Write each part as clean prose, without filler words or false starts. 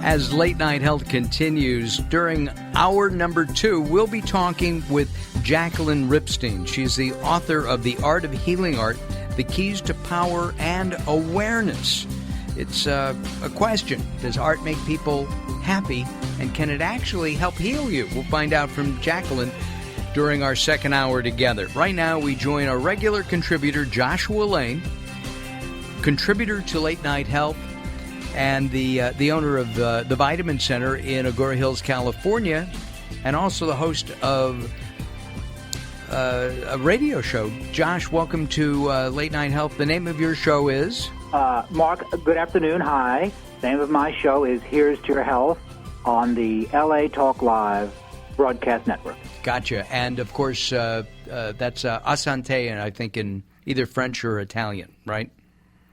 As Late Night Health continues, during hour number 2, we'll be talking with Jacqueline Ripstein. She's the author of The Art of Healing Art, The Keys to Power and Awareness. It's a question. Does art make people happy, and can it actually help heal you? We'll find out from Jacqueline during our second hour together. Right now, we join our regular contributor, Joshua Lane, contributor to Late Night Health, and the owner of the Vitamin Center in Agoura Hills, California, and also the host of a radio show. Josh, welcome to Late Night Health. The name of your show is? Mark, good afternoon. Hi. The name of my show is Here's to Your Health on the LA Talk Live broadcast network. Gotcha. And, of course, that's Asante, and I think in either French or Italian, right?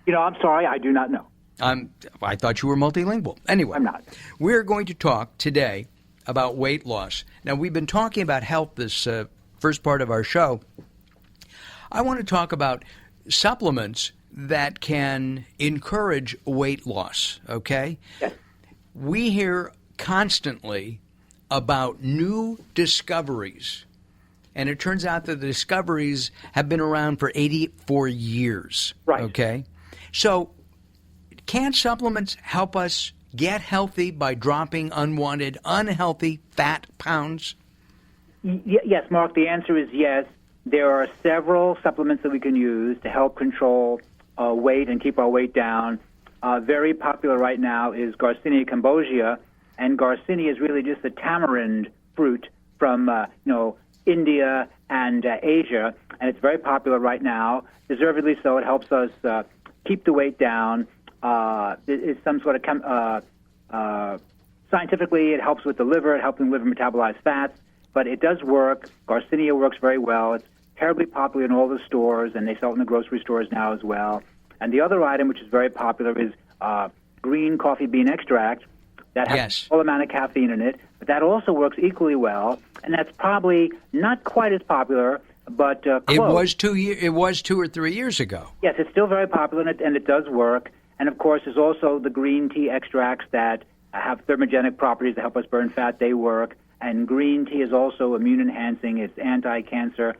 I'm sorry, I do not know. I thought you were multilingual. Anyway, I'm not. We're going to talk today about weight loss. Now, we've been talking about health this first part of our show. I want to talk about supplements that can encourage weight loss, okay? Yes. We hear constantly about new discoveries, and it turns out that the discoveries have been around for 84 years, right? Okay? So can supplements help us get healthy by dropping unwanted, unhealthy fat pounds? Yes, Mark, the answer is yes. There are several supplements that we can use to help control weight and keep our weight down. Very popular right now is Garcinia Cambogia, and Garcinia is really just a tamarind fruit from India and Asia, and it's very popular right now. Deservedly so. It helps us keep the weight down. It's some sort of scientifically, it helps with the liver. It helps the liver metabolize fats, but it does work. Garcinia works very well. It's terribly popular in all the stores, and they sell it in the grocery stores now as well. And the other item, which is very popular, is green coffee bean extract that has a full amount of caffeine in it, but that also works equally well, and that's probably not quite as popular, but close. It was 2 or 3 years ago. Yes, it's still very popular, and it does work. And, of course, there's also the green tea extracts that have thermogenic properties that help us burn fat. They work. And green tea is also immune-enhancing. It's anti-cancer,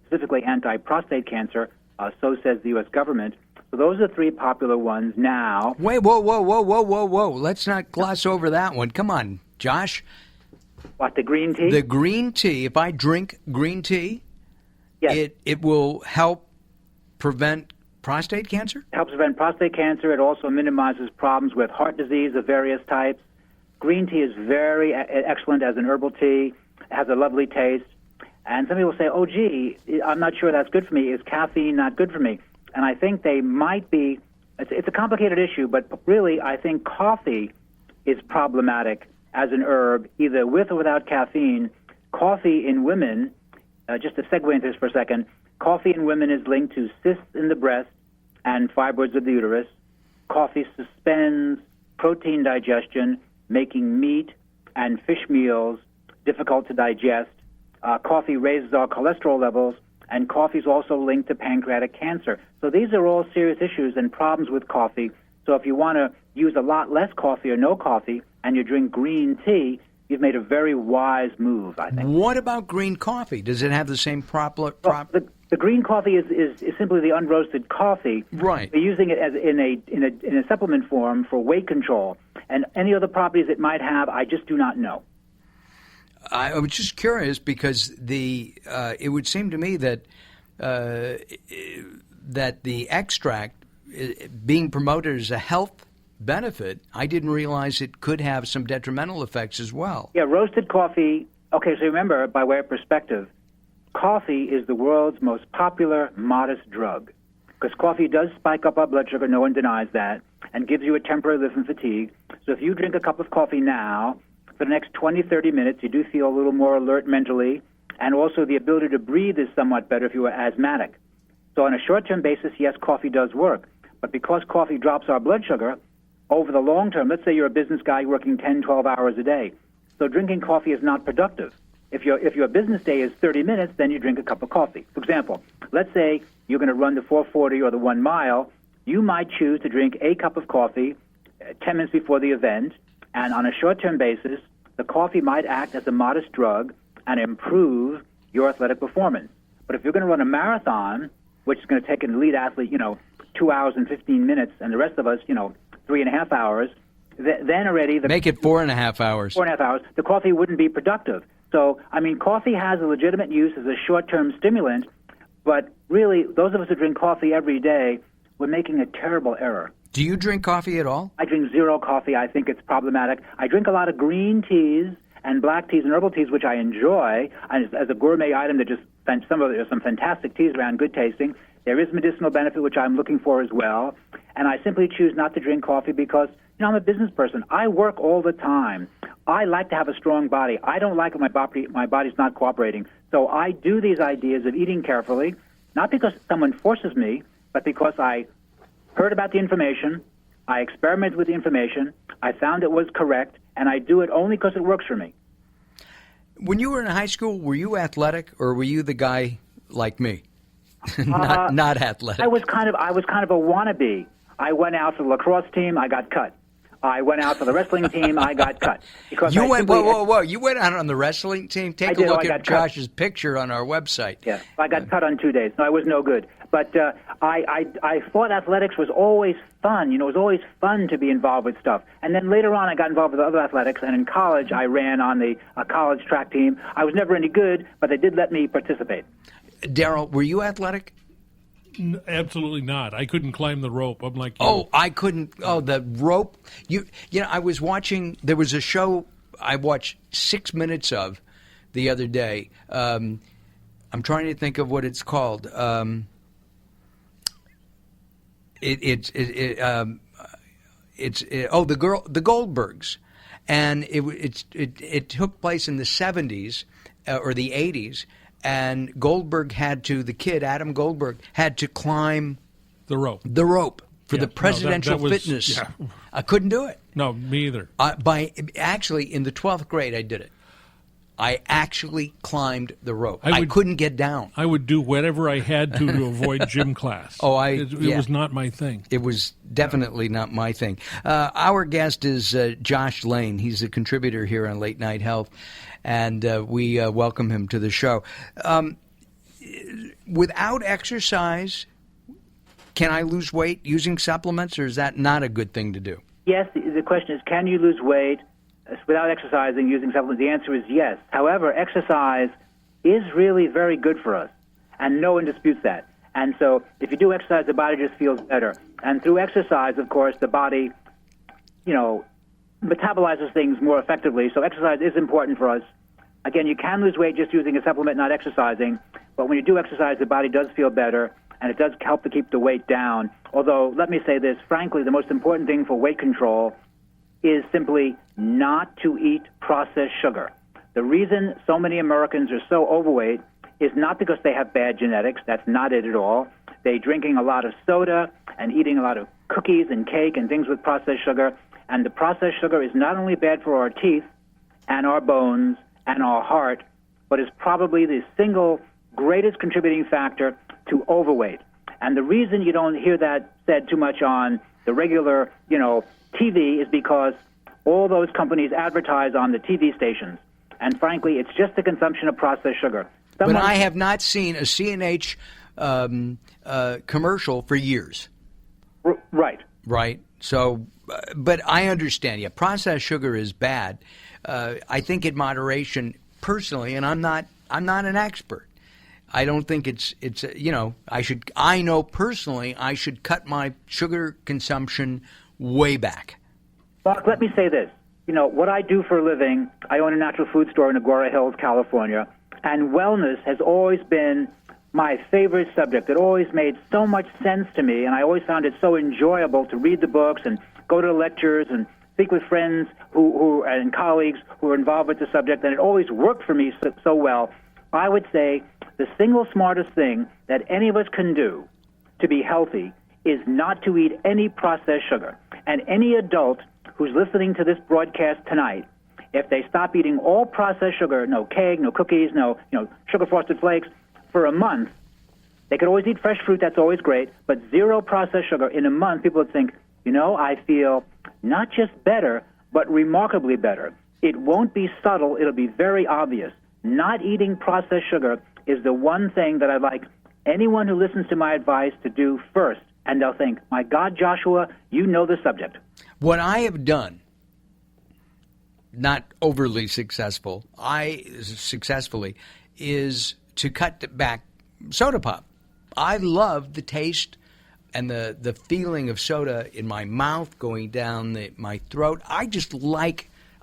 specifically anti-prostate cancer, so says the U.S. government. So those are 3 popular ones now. Wait, whoa. Let's not gloss over that one. Come on, Josh. What, the green tea? The green tea. If I drink green tea, yes, it will help prevent prostate cancer? It helps prevent prostate cancer. It also minimizes problems with heart disease of various types. Green tea is very excellent as an herbal tea. It has a lovely taste. And some people say, oh, gee, I'm not sure that's good for me. Is caffeine not good for me? And I think they might be. It's a complicated issue, but really I think coffee is problematic as an herb, either with or without caffeine. Coffee in women, just to segue into this for a second, coffee in women is linked to cysts in the breast and fibroids of the uterus. Coffee suspends protein digestion, making meat and fish meals difficult to digest. Coffee raises our cholesterol levels, and coffee is also linked to pancreatic cancer. So these are all serious issues and problems with coffee. So if you want to use a lot less coffee or no coffee, and you drink green tea, you've made a very wise move, I think. What about green coffee? Does it have the same The green coffee is simply the unroasted coffee. Right. We're using it as in a supplement form for weight control, and any other properties it might have, I just do not know. I was just curious because it would seem to me that that the extract being promoted as a health benefit, I didn't realize it could have some detrimental effects as well. Yeah, roasted coffee. Okay, so remember, by way of perspective, coffee is the world's most popular modest drug because coffee does spike up our blood sugar, no one denies that, and gives you a temporary lift and fatigue. So if you drink a cup of coffee now, for the next 20, 30 minutes, you do feel a little more alert mentally, and also the ability to breathe is somewhat better if you are asthmatic. So on a short-term basis, yes, coffee does work. But because coffee drops our blood sugar, over the long term, let's say you're a business guy working 10, 12 hours a day, so drinking coffee is not productive. If your business day is 30 minutes, then you drink a cup of coffee. For example, let's say you're going to run the 440 or the 1 mile. You might choose to drink a cup of coffee 10 minutes before the event, And on a short-term basis, the coffee might act as a modest drug and improve your athletic performance. But if you're going to run a marathon, which is going to take an elite athlete, 2 hours and 15 minutes, and the rest of us, 3.5 hours, then already... Make it 4.5 hours. 4.5 hours. The coffee wouldn't be productive. So, coffee has a legitimate use as a short-term stimulant, but really, those of us who drink coffee every day, we're making a terrible error. Do you drink coffee at all? I drink zero coffee. I think it's problematic. I drink a lot of green teas and black teas and herbal teas, which I enjoy as a gourmet item. There's some fantastic teas around, good tasting. There is medicinal benefit, which I'm looking for as well. And I simply choose not to drink coffee because, I'm a business person. I work all the time. I like to have a strong body. I don't like when my body's not cooperating. So I do these ideas of eating carefully, not because someone forces me, but because I heard about the information, I experimented with the information, I found it was correct, and I do it only because it works for me. When you were in high school, were you athletic, or were you the guy like me, not athletic? I was kind of a wannabe. I went out for the lacrosse team, I got cut. I went out for the wrestling team, I got cut. Because you went whoa! You went out on the wrestling team? Take a look at Josh's picture on our website. Yeah, I got cut on 2 days. No, I was no good. But I thought athletics was always fun. It was always fun to be involved with stuff. And then later on, I got involved with other athletics. And in college, I ran on the college track team. I was never any good, but they did let me participate. Daryl, were you athletic? Absolutely not. I couldn't climb the rope. I'm like you. Oh, I couldn't. Oh, the rope. I was watching. There was a show I watched 6 minutes of the other day. I'm trying to think of what it's called. The Goldbergs, and it took place in the 70s or the 80s, and Adam Goldberg had to climb the rope for the presidential fitness. Yeah. I couldn't do it. No, me either. Actually, in the 12th grade, I did it. I actually climbed the rope. I couldn't get down. I would do whatever I had to avoid gym class. It was not my thing. It was definitely not my thing. Our guest is Josh Lane. He's a contributor here on Late Night Health, and we welcome him to the show. Without exercise, can I lose weight using supplements, or is that not a good thing to do? Yes, the question is, can you lose weight without exercising, using supplements? The answer is yes. However, exercise is really very good for us, and no one disputes that. And so if you do exercise, the body just feels better. And through exercise, of course, the body, metabolizes things more effectively. So exercise is important for us. Again, you can lose weight just using a supplement, not exercising. But when you do exercise, the body does feel better, and it does help to keep the weight down. Although, let me say this, frankly, the most important thing for weight control is simply not to eat processed sugar. The reason so many Americans are so overweight is not because they have bad genetics. That's not it at all. They're drinking a lot of soda and eating a lot of cookies and cake and things with processed sugar. And the processed sugar is not only bad for our teeth and our bones and our heart, but is probably the single greatest contributing factor to overweight. And the reason you don't hear that said too much on the regular, TV is because all those companies advertise on the TV stations. And frankly, it's just the consumption of processed sugar. But I have not seen a C&H commercial for years. Right. Right. So, but I understand. Yeah, processed sugar is bad. I think in moderation, personally, and I'm not an expert. I don't think it's I know personally I should cut my sugar consumption way back. Mark, let me say this. What I do for a living, I own a natural food store in Agoura Hills, California, and wellness has always been my favorite subject. It always made so much sense to me, and I always found it so enjoyable to read the books and go to lectures and speak with friends who and colleagues who are involved with the subject, and it always worked for me so well. I would say the single smartest thing that any of us can do to be healthy is not to eat any processed sugar. And any adult who's listening to this broadcast tonight, if they stop eating all processed sugar, no cake, no cookies, no sugar-frosted flakes, for a month, they could always eat fresh fruit, that's always great, but zero processed sugar in a month, people would think, I feel not just better, but remarkably better. It won't be subtle. It'll be very obvious. Not eating processed sugar is the one thing that I'd like anyone who listens to my advice to do first. And they'll think, my God, Joshua, you know the subject. What I have done, not overly successfully, is to cut back soda pop. I love the taste and the feeling of soda in my mouth going down my throat. I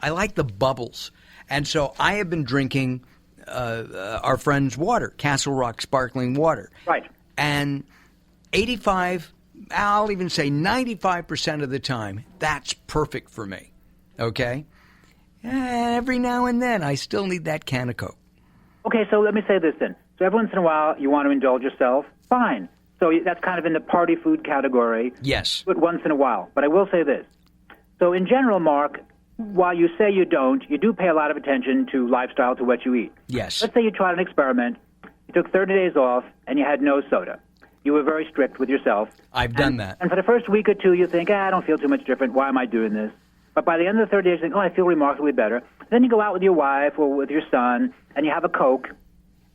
like the bubbles. And so I have been drinking our friend's water, Castle Rock sparkling water. Right. And 95% of the time, that's perfect for me. Okay? Every now and then, I still need that can of Coke. Okay, so let me say this then. So every once in a while, you want to indulge yourself, fine. So that's kind of in the party food category. Yes. But once in a while. But I will say this. So in general, Mark, while you say you don't, you do pay a lot of attention to lifestyle, to what you eat. Yes. Let's say you tried an experiment, you took 30 days off, and you had no soda. You were very strict with yourself. I've done that. And for the first week or two, you think, I don't feel too much different. Why am I doing this? But by the end of the 30 days, you think, I feel remarkably better. Then you go out with your wife or with your son, and you have a Coke.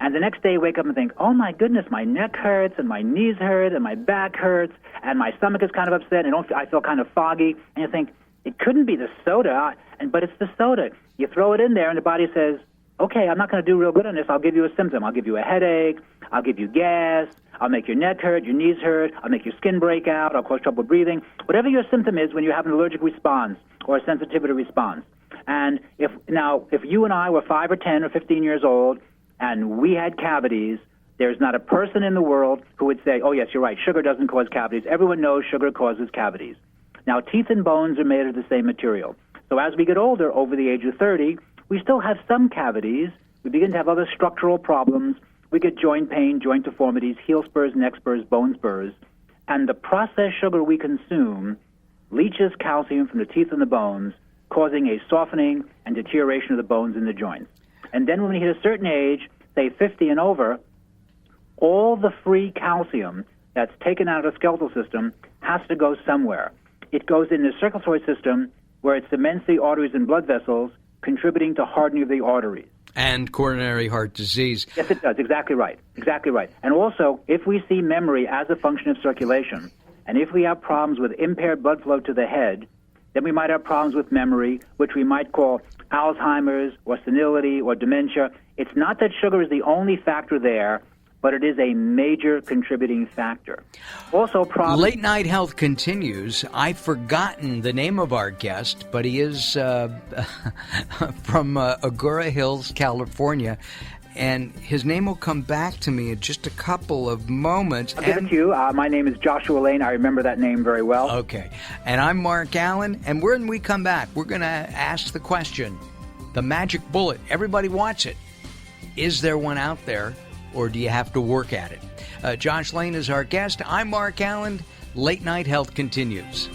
And the next day you wake up and think, oh, my goodness, my neck hurts, and my knees hurt, and my back hurts, and my stomach is kind of upset, and I feel kind of foggy. And you think, it couldn't be the soda, but it's the soda. You throw it in there, and the body says, okay, I'm not going to do real good on this. I'll give you a symptom. I'll give you a headache. I'll give you gas. I'll make your neck hurt, your knees hurt. I'll make your skin break out. I'll cause trouble breathing. Whatever your symptom is when you have an allergic response or a sensitivity response. And if you and I were 5 or 10 or 15 years old and we had cavities, there's not a person in the world who would say, oh, yes, you're right, sugar doesn't cause cavities. Everyone knows sugar causes cavities. Now, teeth and bones are made of the same material. So as we get older, over the age of 30, we still have some cavities. We begin to have other structural problems. We get joint pain, joint deformities, heel spurs, neck spurs, bone spurs. And the processed sugar we consume leaches calcium from the teeth and the bones, causing a softening and deterioration of the bones in the joints. And then when we hit a certain age, say 50 and over, all the free calcium that's taken out of the skeletal system has to go somewhere. It goes in the circulatory system where it cements the arteries and blood vessels, contributing to hardening of the arteries. And coronary heart disease. Yes, it does. Exactly right. Exactly right. And also, if we see memory as a function of circulation, and if we have problems with impaired blood flow to the head, then we might have problems with memory, which we might call Alzheimer's or senility or dementia. It's not that sugar is the only factor there, but it is a major contributing factor. Also, Late Night Health continues. I've forgotten the name of our guest, but he is from Agoura Hills, California, and his name will come back to me in just a couple of moments. I'll give it to you. My name is Joshua Lane. I remember that name very well. Okay. And I'm Mark Allen, and when we come back, we're going to ask the question, the magic bullet. Everybody wants it. Is there one out there? Or do you have to work at it? Josh Lane is our guest. I'm Mark Allen. Late Night Health continues.